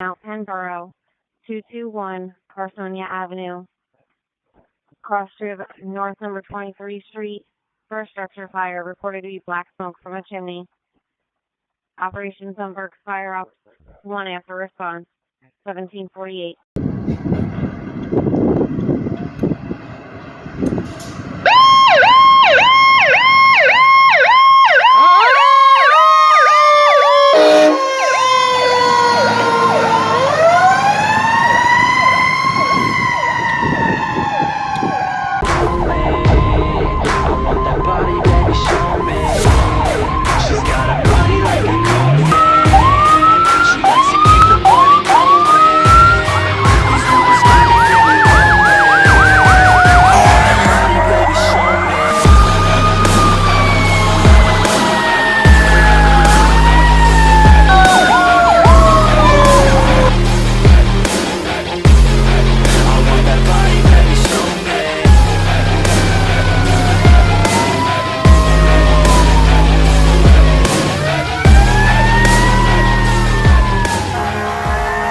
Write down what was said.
Mount Penborough, 221 Carsonia Avenue, cross street of North number 23 Street, first structure fire, reported to be black smoke from a chimney. Operations on Burke's Fire Ops 1 after response, 1748.